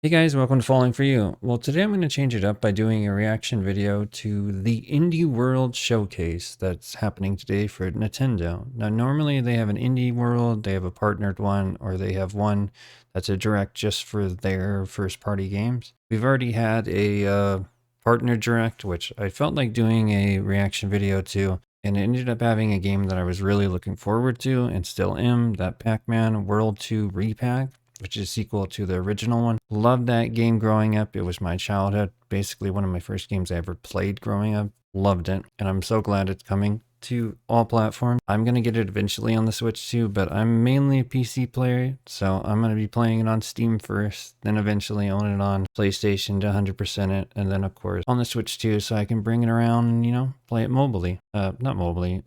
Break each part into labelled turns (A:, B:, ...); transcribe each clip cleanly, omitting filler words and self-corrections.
A: Hey guys, welcome to Falling For You. Well, today I'm going to change it up by doing a reaction video to the Indie World Showcase that's happening today for Nintendo. Now, normally they have an Indie World, they have a partnered one, or they have one that's a direct just for their first party games. We've already had a partner direct, which I felt like doing a reaction video to, and it ended up having a game that I was really looking forward to and still am, that Pac-Man World 2 repack, which is a sequel to the original one. Loved that game growing up. It was my childhood. Basically one of my first games I ever played growing up. Loved it. And I'm so glad it's coming to all platforms. I'm going to get it eventually on the Switch too, but I'm mainly a PC player, so I'm going to be playing it on Steam first, then eventually own it on PlayStation to 100% it, and then of course on the Switch too, so I can bring it around and, play it mobilely. Not mobilely,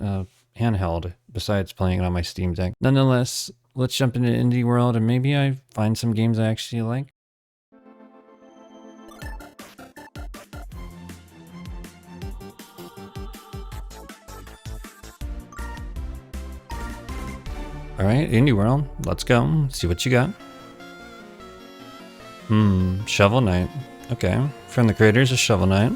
A: handheld, besides playing it on my Steam Deck. Nonetheless, let's jump into Indie World and maybe I find some games I actually like. Alright, Indie World, let's go. See what you got. Shovel Knight. Okay, from the creators of Shovel Knight.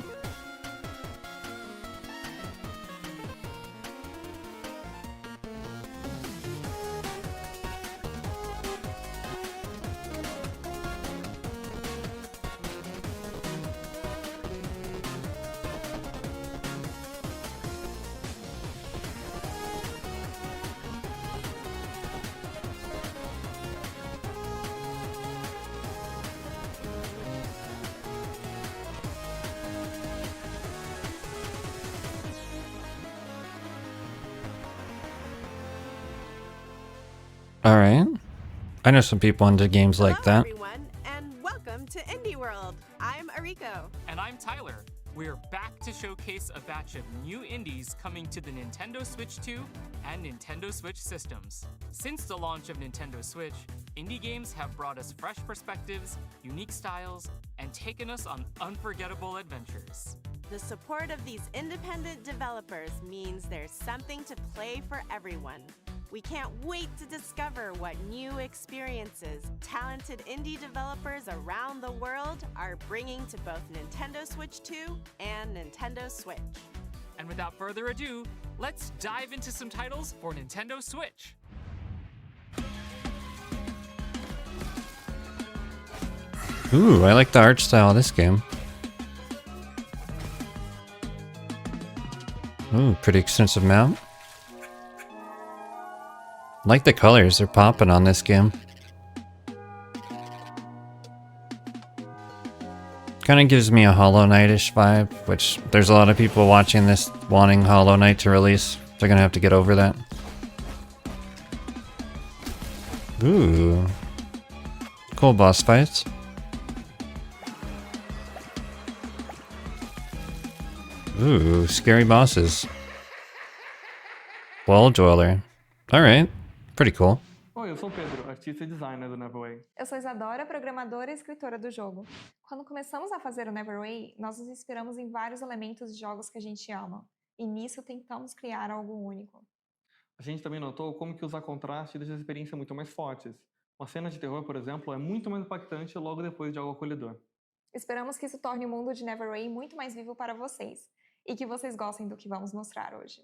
A: Alright. I know some people into games like that.
B: Everyone, and welcome to Indie World. I'm Ariko.
C: And I'm Tyler. We're back to showcase a batch of new indies coming to the Nintendo Switch 2 and Nintendo Switch systems. Since the launch of Nintendo Switch, indie games have brought us fresh perspectives, unique styles, and taken us on unforgettable adventures.
B: The support of these independent developers means there's something to play for everyone. We can't wait to discover what new experiences talented indie developers around the world are bringing to both Nintendo Switch 2 and Nintendo Switch.
C: And without further ado, let's dive into some titles for Nintendo Switch.
A: Ooh, I like the art style of this game. Ooh, pretty extensive map. Like the colors, they're popping on this game. Kind of gives me a Hollow Knight-ish vibe, which there's a lot of people watching this wanting Hollow Knight to release. They're gonna have to get over that. Ooh. Cool boss fights. Ooh, scary bosses. Wall Dweller. Alright. Pretty cool.
D: Oi, eu sou o Pedro, artista e designer do Neverway.
E: Eu sou Isadora, programadora e escritora do jogo. Quando começamos a fazer o Neverway, nós nos inspiramos em vários elementos de jogos que a gente ama. E nisso tentamos criar algo único.
D: A gente também notou como que usar contraste deixa a experiência muito mais fortes. Uma cena de terror, por exemplo, é muito mais impactante logo depois de algo acolhedor.
E: Esperamos que isso torne o mundo de Neverway muito mais vivo para vocês. E que vocês gostem do que vamos mostrar hoje.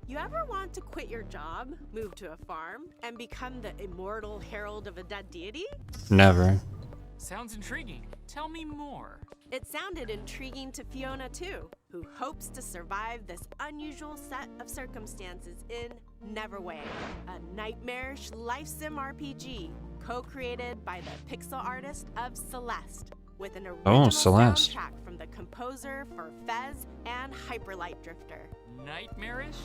B: You ever want to quit your job, move to a farm, and become the immortal herald of a dead deity?
A: Never.
C: Sounds intriguing. Tell me more.
B: It sounded intriguing to Fiona too, who hopes to survive this unusual set of circumstances in Neverway, a nightmarish life sim RPG co-created by the pixel artist of Celeste, with an original
A: Celeste.
B: soundtrack from the composer for Fez and Hyperlight Drifter.
C: Nightmarish?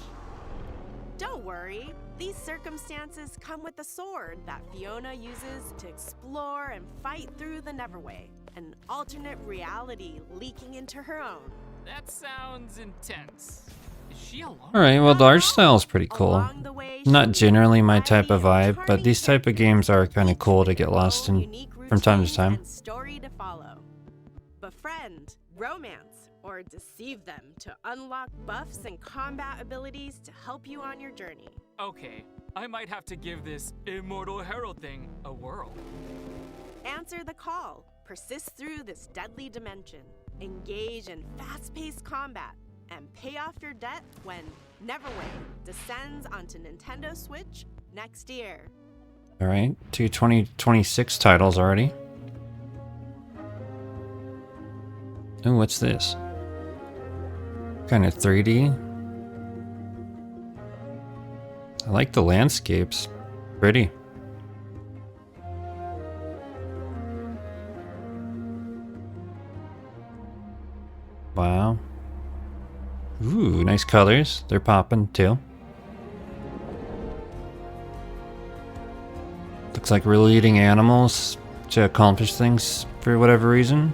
B: Don't worry, these circumstances come with a sword that Fiona uses to explore and fight through the Neverway, an alternate reality leaking into her own.
C: That sounds intense. Is she alone?
A: Alright, well the art style is pretty cool.
B: Along the way,
A: Not
B: she'll meet
A: generally
B: a
A: my type of
B: variety
A: vibe, but
B: charming
A: these type of
B: characters,
A: games are kind of
B: each
A: cool to
B: with
A: get
B: their
A: lost
B: own
A: in
B: unique
A: from time to
B: routine
A: time.
B: and story to follow. Befriend, romance, or deceive them to unlock buffs and combat abilities to help you on your journey.
C: Okay, I might have to give this immortal herald thing a whirl.
B: Answer the call, persist through this deadly dimension, engage in fast-paced combat, and pay off your debt when Neverway descends onto Nintendo Switch next year.
A: All right, 2026 titles already. Oh, what's this? Kind of 3D. I like the landscapes. Pretty. Wow. Ooh, nice colors. They're popping too. Looks like we're leading animals to accomplish things for whatever reason.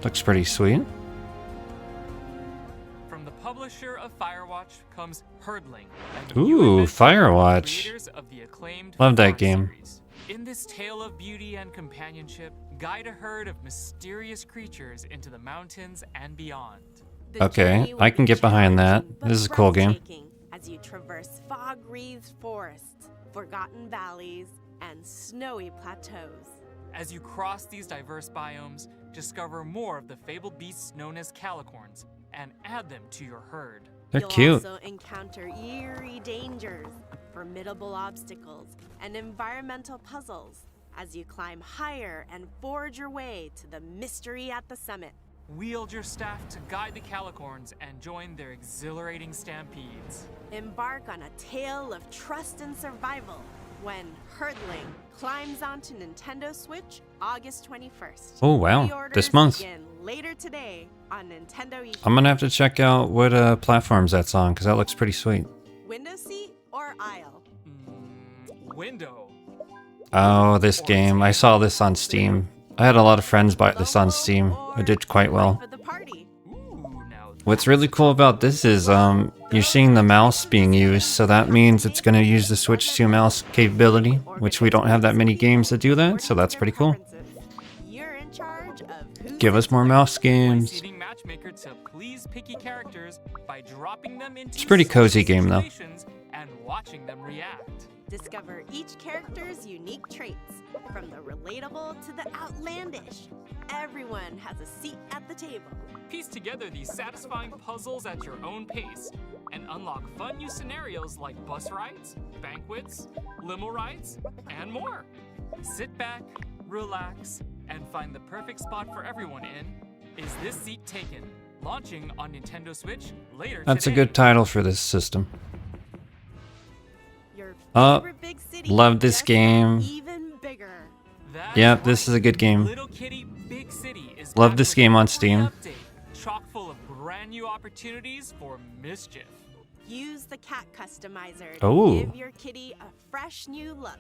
A: Looks pretty sweet.
C: From the publisher of Firewatch comes Herdling.
A: Ooh, Firewatch.
C: Creators of the acclaimed
A: Love that
C: Far
A: game.
C: series. In this tale of beauty and companionship, guide a herd of mysterious creatures into the mountains and beyond.
B: The
A: Okay,
B: journey will
A: I can
B: be
A: get behind that.
B: challenging but
A: This is a cool game.
B: breathtaking as you traverse fog-wreathed forests, forgotten valleys, and snowy plateaus.
C: As you cross these diverse biomes, discover more of the fabled beasts known as calicorns and add them to your herd.
A: They're
B: You'll
A: cute.
B: also encounter eerie dangers, formidable obstacles, and environmental puzzles as you climb higher and forge your way to the mystery at the summit.
C: Wield your staff to guide the calicorns and join their exhilarating stampedes.
B: Embark on a tale of trust and survival when Herdling climbs onto Nintendo Switch August 21st.
A: Oh wow,
B: Pre-orders
A: this month.
B: begin later today on Nintendo eShop.
A: I'm gonna have to check out what platforms that's on, because that looks pretty sweet.
B: Window seat or aisle?
C: Window.
A: Oh, this game. I saw this on Steam. I had a lot of friends buy this on Steam. It did quite well.
B: For the party.
C: Ooh, now
A: What's really cool about this is you're seeing the mouse being used, so that means it's going to use the Switch 2 mouse capability, which we don't have that many games that do that, so that's pretty cool.
B: You're in charge of who's
A: Give us more mouse
C: play
A: games.
C: seating matchmaker to please picky characters by dropping them into
A: It's a pretty cozy game, though.
C: situations and watching them react.
B: Discover each character's unique traits, from the relatable to the outlandish. Everyone has a seat at the table.
C: Piece together these satisfying puzzles at your own pace and unlock fun new scenarios like bus rides, banquets, limo rides, and more. Sit back, relax, and find the perfect spot for everyone in Is This Seat Taken? Launching on Nintendo Switch later
A: That's a
C: today.
A: good title for this system.
B: Your
A: Oh,
B: favorite big city
A: love this
B: just got
A: game.
B: even bigger.
C: That's
A: Yep, this
C: right.
A: is a good game.
C: Little Kitty Big City is
A: Love
C: back
A: this
C: with
A: game
C: a
A: on
C: free
A: Steam.
C: update, chock full of brand new opportunities for mischief.
B: Use the cat customizer
A: Oh.
B: to give your kitty a fresh new look.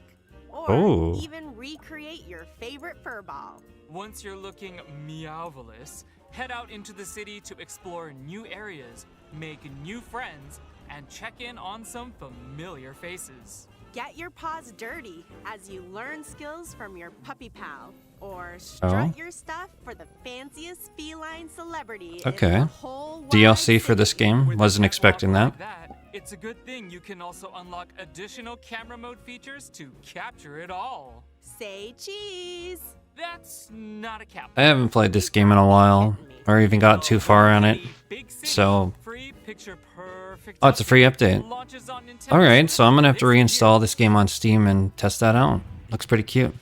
B: Or
A: Oh.
B: even recreate your favorite fur ball.
C: Once you're looking meowvelous, head out into the city to explore new areas, make new friends, and check in on some familiar faces.
B: Get your paws dirty as you learn skills from your puppy pal. Or
A: Oh.
B: strut your stuff for the fanciest feline celebrity in
A: Okay.
B: the whole wide
A: DLC for this
B: city.
A: game.
C: With a
A: Wasn't
C: catwalk
A: expecting
C: like
A: that.
C: It's a good thing you can also unlock additional camera mode features to capture it all.
B: Say cheese.
C: That's not a cap.
A: I haven't played this game in a while, or even got too far on it.
C: Big city,
A: So-
C: free picture perfect
A: Oh, it's a free update.
C: launches on Nintendo
A: Alright, so I'm gonna have to
C: this year.
A: reinstall this game on Steam and test that out. Looks pretty cute.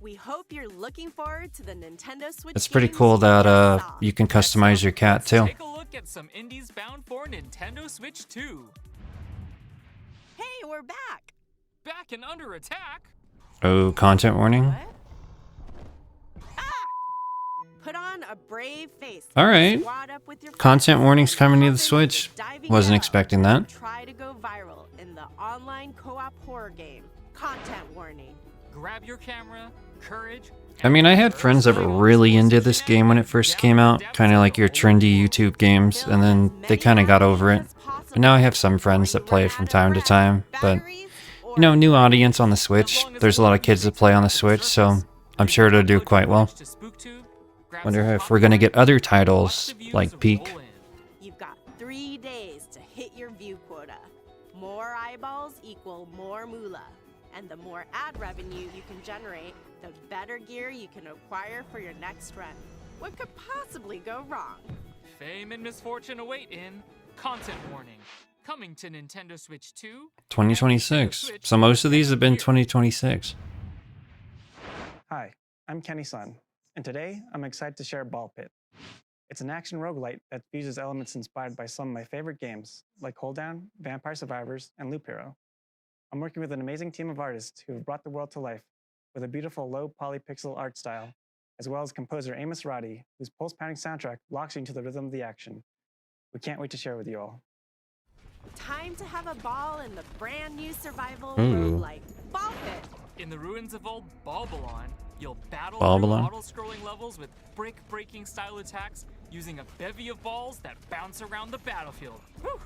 B: We hope you're looking forward to the Nintendo Switch.
A: It's pretty
B: games
A: cool
B: you
A: that
B: just saw.
A: you can customize your cat too.
C: Take a look at some indies bound for Nintendo Switch 2.
B: Hey, we're back.
C: Back and under attack.
A: Oh, content warning.
B: What? Put on a brave face.
A: Alright.
B: Squad up with your
A: Content
B: friends
A: warnings
B: and
A: coming to
B: hop
A: the
B: into
A: Switch.
B: diving
A: Wasn't
B: hell
A: expecting
B: and
A: that.
B: Try to go viral in the online co-op horror game. Content warning.
C: Grab your camera, courage.
A: I mean, I had friends that were really into this game when it first came out, kind of like your trendy YouTube games, and then they kind of got over it. And now I have some friends that play it from time to time, but you know, new audience on the Switch. There's a lot of kids that play on the Switch, so I'm sure it'll do quite well. Wonder if we're gonna get other titles like Peak.
B: You've got 3 days to hit your view quota. More eyeballs equal more moolah. And the more ad revenue you can generate, the better gear you can acquire for your next run. What could possibly go wrong?
C: Fame and misfortune await in Content Warning. Coming to Nintendo Switch 2. and Nintendo
A: 2026.
C: Switch
A: So most of these have been
C: next year.
A: 2026.
F: Hi, I'm Kenny Sun, and today I'm excited to share Ball Pit. It's an action roguelite that fuses elements inspired by some of my favorite games, like Hold Down, Vampire Survivors, and Loop Hero. I'm working with an amazing team of artists who have brought the world to life with a beautiful low polypixel art style, as well as composer Amos Roddy, whose pulse-pounding soundtrack locks you into the rhythm of the action. We can't wait to share with you all.
B: Time to have a ball in the brand new survival
A: Ooh.
B: roguelike, Ball Pit.
C: In the ruins of old Balbalon, you'll battle
A: Balbalon?
C: through auto-scrolling levels with brick-breaking style attacks using a bevy of balls that bounce around the battlefield. Whew.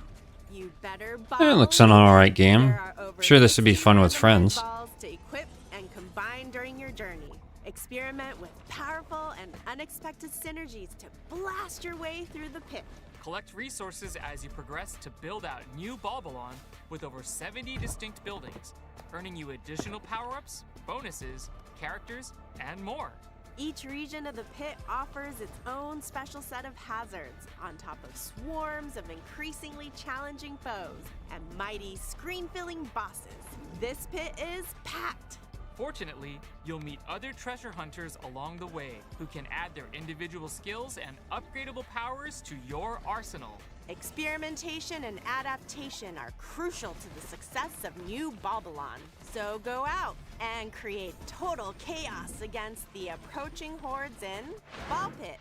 B: You better
A: It looks
B: ball
A: an
B: in.
A: alright game.
B: There are over
A: Sure, this would be
B: 50
A: fun with
B: customized
A: friends.
B: balls to equip and combine during your journey. Experiment with powerful and unexpected synergies to blast your way through the pit.
C: Collect resources as you progress to build out new Balbalon with over 70 distinct buildings, earning you additional power-ups, bonuses, characters, and more.
B: Each region of the pit offers its own special set of hazards, on top of swarms of increasingly challenging foes and mighty screen-filling bosses. This pit is packed.
C: Fortunately, you'll meet other treasure hunters along the way who can add their individual skills and upgradable powers to your arsenal.
B: Experimentation and adaptation are crucial to the success of new Balbalon. So go out and create total chaos against the approaching hordes in Ball Pit,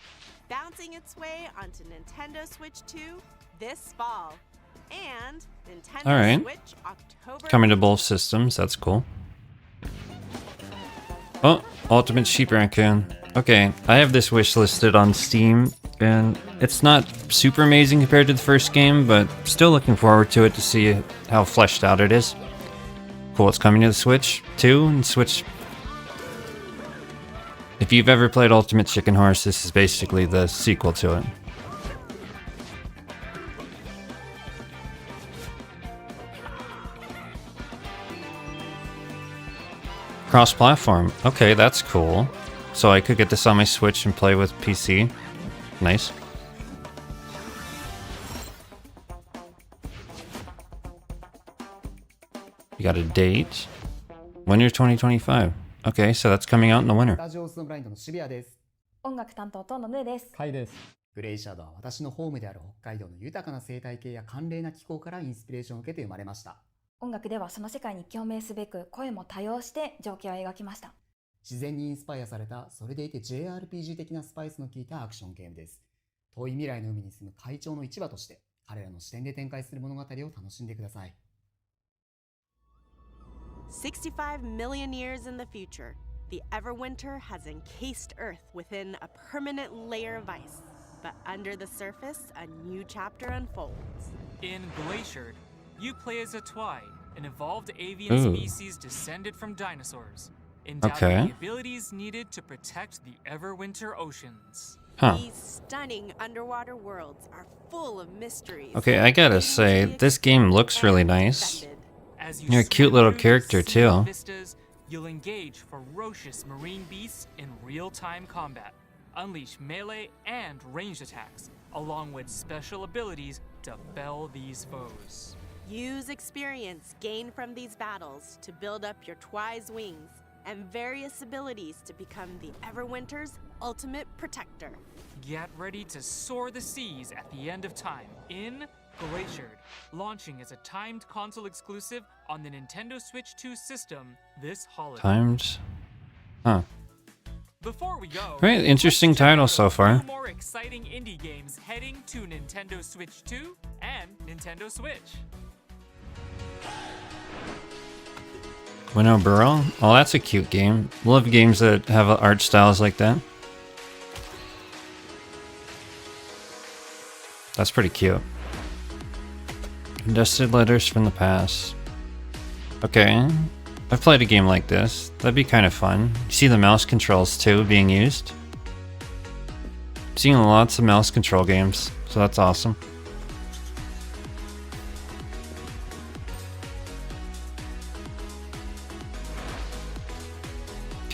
B: bouncing its way onto Nintendo Switch 2 this fall. And Nintendo
A: Alright.
B: Switch October.
A: Coming to both systems, that's cool. Oh, Ultimate Sheep Raccoon. Okay, I have this wish listed on Steam, and it's not super amazing compared to the first game, but still looking forward to it to see how fleshed out it is. Cool, it's coming to the Switch 2 and Switch. If you've ever played Ultimate Chicken Horse, this is basically the sequel to it. Cross-platform. Okay, that's cool. So I could get this on my Switch and play with PC. Nice. You got a date? Winter 2025. Okay, so that's coming out in the winter.
G: スタジオスノブラインドの渋谷です。
H: 音楽担当とのヌーです。
I: カイです。
G: グレイシャドウは私のホームである北海道の豊かな生態系や寒冷な気候からインスピレーションを受けて生まれました。
H: 音楽ではその世界に共鳴すべく声も多用して情景を描きました。
G: 自然にインスパイアされた、それでいて JRPG 的なスパイスの効いたアクションゲームです。遠い未来の海に住む会長の市場として、彼らの視点で展開する物語を楽しんでください。
B: 65 million years in the future, the Everwinter has encased Earth within a permanent layer of ice. But under the surface, a new chapter unfolds.
C: In Glaciered, you play as a Twai, an evolved avian
A: Ooh.
C: species descended from dinosaurs, endowed
A: Okay.
C: with the abilities needed to protect the Everwinter oceans.
A: Huh.
B: These stunning underwater worlds are full of mysteries.
A: Okay, I gotta say, this game looks really nice.
B: Unexpected.
C: As you
A: You're a
C: swim
A: cute little
C: through
A: character,
C: these sealed
A: too.
C: vistas, you'll engage ferocious marine beasts in real-time combat, unleash melee and ranged attacks, along with special abilities to fell these foes.
B: Use experience gained from these battles to build up your Twi's wings and various abilities to become the Everwinter's ultimate protector.
C: Get ready to soar the seas at the end of time in Glaciered, launching as a timed console exclusive on the Nintendo Switch 2 system this holiday.
A: Timed. Huh.
C: Before we go,
A: Right, interesting
C: let's check
A: title
C: out
A: so
C: a
A: far.
C: few more exciting indie games heading to Nintendo Switch 2 and Nintendo Switch.
A: Winnow Burrow? Oh, that's a cute game. Love games that have art styles like that. That's pretty cute. Dusted letters from the past. Okay, I've played a game like this. That'd be kind of fun. You see the mouse controls too being used. I'm seeing lots of mouse control games, so that's awesome.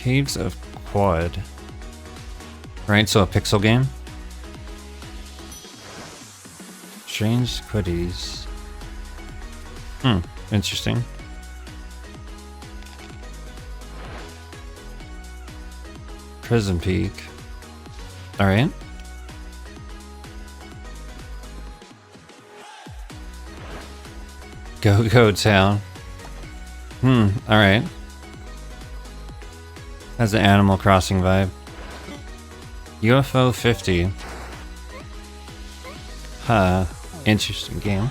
A: Caves of Quad. Right, so a pixel game. Strange Quiddies. Interesting. Prison Peak. Alright. Go Town. Alright. Has an Animal Crossing vibe. UFO 50. Huh. Interesting game.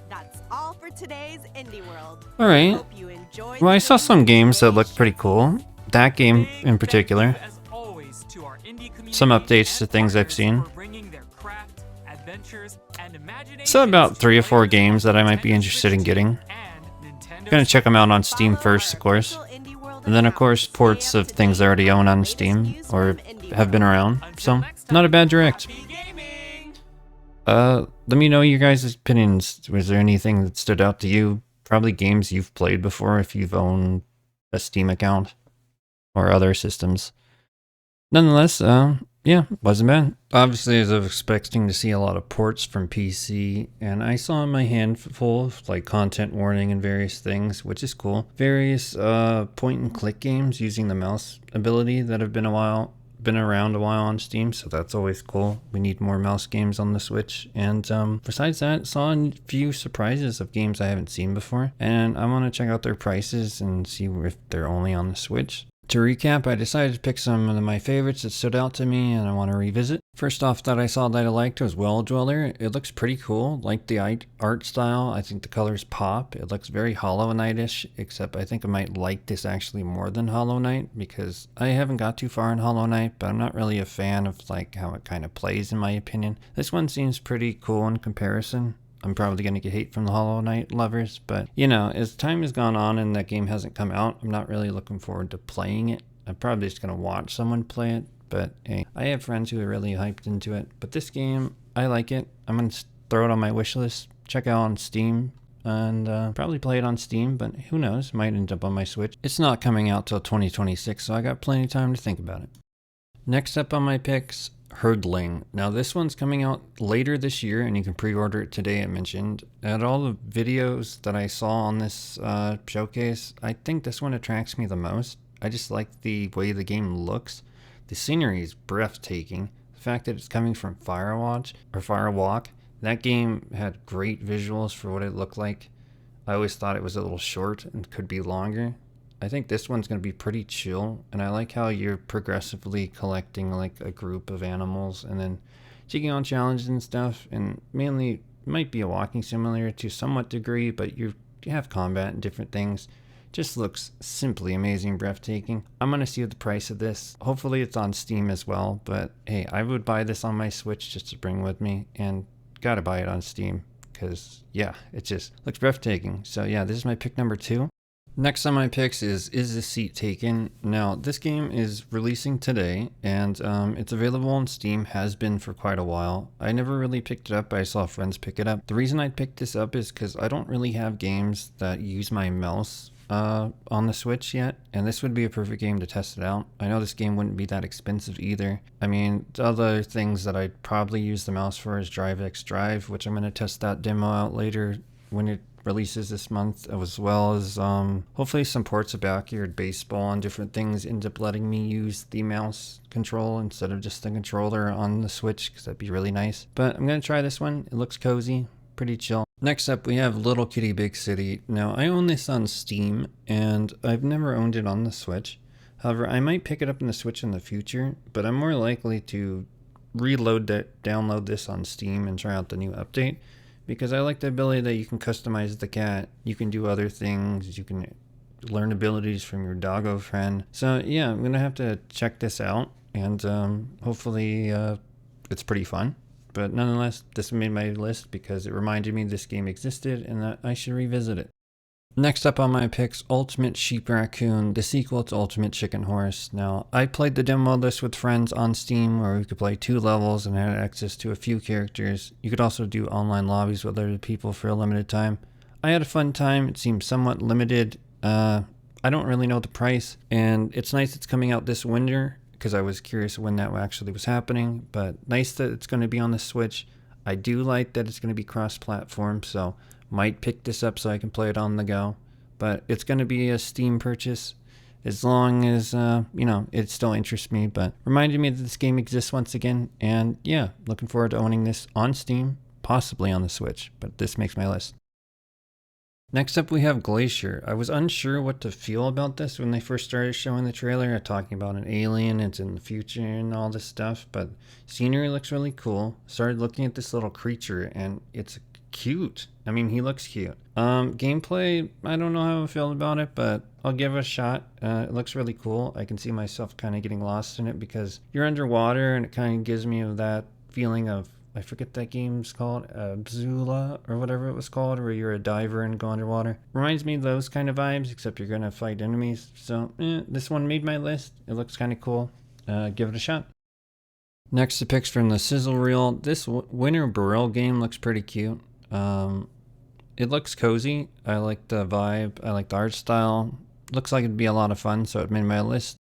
B: That's all for today's Indie World.
A: Alright.
B: Hope you enjoyed.
A: Well, I saw some games that looked pretty cool. That game in particular.
C: As always, to our indie community
A: Some updates to
C: and
A: things I've
C: partners
A: seen.
C: for bringing their craft, adventures, and
A: So about 3 or 4
C: imaginations to
A: games that I might be
C: Nintendo
A: interested in
C: Switch
A: getting.
C: and Nintendo
A: Gonna check them out on
C: Switch.
A: Steam first, of course. And then of course ports of things I already own on Steam or have been around. So not a bad direct.
C: Happy gaming!
A: Let me know your guys' opinions. Was there anything that stood out to you? Probably games you've played before if you've owned a Steam account or other systems. Nonetheless, yeah, wasn't bad. Obviously, as I was expecting to see a lot of ports from PC, and I saw my handful of like content warning and various things, which is cool. Various point and click games using the mouse ability that have been around a while on Steam, so that's always cool. We need more mouse games on the Switch. And besides that, saw a few surprises of games I haven't seen before, and I want to check out their prices and see if they're only on the Switch. To recap, I decided to pick some of my favorites that stood out to me and I want to revisit. First off that I saw that I liked was Well Dweller. It looks pretty cool, like the art style. I think the colors pop. It looks very Hollow Knight-ish, except I think I might like this actually more than Hollow Knight because I haven't got too far in Hollow Knight, but I'm not really a fan of like how it kind of plays in my opinion. This one seems pretty cool in comparison. I'm probably going to get hate from the Hollow Knight lovers, but you know, as time has gone on and that game hasn't come out, I'm not really looking forward to playing it. I'm probably just going to watch someone play it, but hey, I have friends who are really hyped into it. But this game, I like it. I'm going to throw it on my wish list, check it out on Steam, and probably play it on Steam, but who knows, might end up on my Switch. It's not coming out till 2026, so I got plenty of time to think about it. Next up on my picks, Herdling. Now this one's coming out later this year and you can pre-order it today, I mentioned. And all the videos that I saw on this showcase, I think this one attracts me the most. I just like the way the game looks. The scenery is breathtaking. The fact that it's coming from Firewalk, that game had great visuals for what it looked like. I always thought it was a little short and could be longer. I think this one's going to be pretty chill, and I like how you're progressively collecting like a group of animals and then taking on challenges and stuff, and mainly it might be a walking simulator to somewhat degree, but you have combat and different things. Just looks simply amazing, breathtaking. I'm going to see the price of this. Hopefully it's on Steam as well, but hey, I would buy this on my Switch just to bring with me, and gotta buy it on Steam because yeah, it just looks breathtaking. So yeah, this is my pick number 2. Next on my picks is the Seat Taken? Now, this game is releasing today, and it's available on Steam, has been for quite a while. I never really picked it up, but I saw friends pick it up. The reason I picked this up is because I don't really have games that use my mouse on the Switch yet, and this would be a perfect game to test it out. I know this game wouldn't be that expensive either. I mean, the other things that I'd probably use the mouse for is DriveX Drive, which I'm going to test that demo out later when it releases this month, as well as hopefully some ports of Backyard Baseball and different things end up letting me use the mouse control instead of just the controller on the Switch, because that'd be really nice. But I'm gonna try this one. It looks cozy, pretty chill. Next up we have Little Kitty Big City. Now I own this on Steam and I've never owned it on the Switch. However, I might pick it up in the Switch in the future, but I'm more likely to download this on Steam and try out the new update, because I like the ability that you can customize the cat, you can do other things, you can learn abilities from your doggo friend. So yeah, I'm gonna have to check this out, and hopefully it's pretty fun. But nonetheless, this made my list because it reminded me this game existed and that I should revisit it. Next up on my picks, Ultimate Sheep Raccoon, the sequel to Ultimate Chicken Horse. Now, I played the demo of this with friends on Steam where we could play 2 levels and had access to a few characters. You could also do online lobbies with other people for a limited time. I had a fun time. It seems somewhat limited. I don't really know the price, and it's nice it's coming out this winter because I was curious when that actually was happening, but nice that it's going to be on the Switch. I do like that it's going to be cross-platform, so might pick this up so I can play it on the go, but it's going to be a Steam purchase as long as, it still interests me, but reminded me that this game exists once again, and yeah, looking forward to owning this on Steam, possibly on the Switch, but this makes my list. Next up, we have Glacier. I was unsure what to feel about this when they first started showing the trailer, talking about an alien, it's in the future and all this stuff, but scenery looks really cool. Started looking at this little creature and it's cute. I mean, he looks cute. Gameplay, I don't know how I feel about it, but I'll give it a shot. It looks really cool. I can see myself kind of getting lost in it because you're underwater and it kind of gives me that feeling of, I forget that game's called, Bzula or whatever it was called, where you're a diver and go underwater. Reminds me of those kind of vibes, except you're gonna fight enemies. So, this one made my list. It looks kind of cool. Give it a shot. Next, the picks from the sizzle reel. This Winter Burrell game looks pretty cute. It looks cozy. I like the vibe. I like the art style. Looks like it'd be a lot of fun, so it made my list.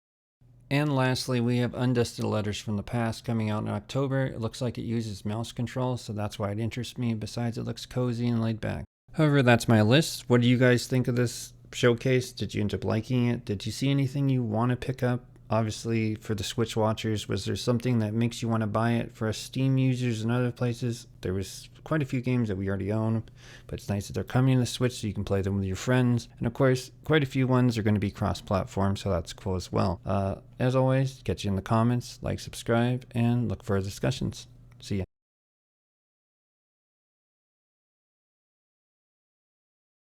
A: And lastly, we have Undusted Letters from the Past coming out in October. It looks like it uses mouse controls, so that's why it interests me. Besides, it looks cozy and laid back. However, that's my list. What do you guys think of this showcase? Did you end up liking it? Did you see anything you want to pick up? Obviously, for the Switch watchers, was there something that makes you want to buy it? For us Steam users and other places, there was quite a few games that we already own, but it's nice that they're coming to the Switch so you can play them with your friends. And of course, quite a few ones are going to be cross-platform, so that's cool as well. As always, catch you in the comments, like, subscribe, and look for discussions. See ya.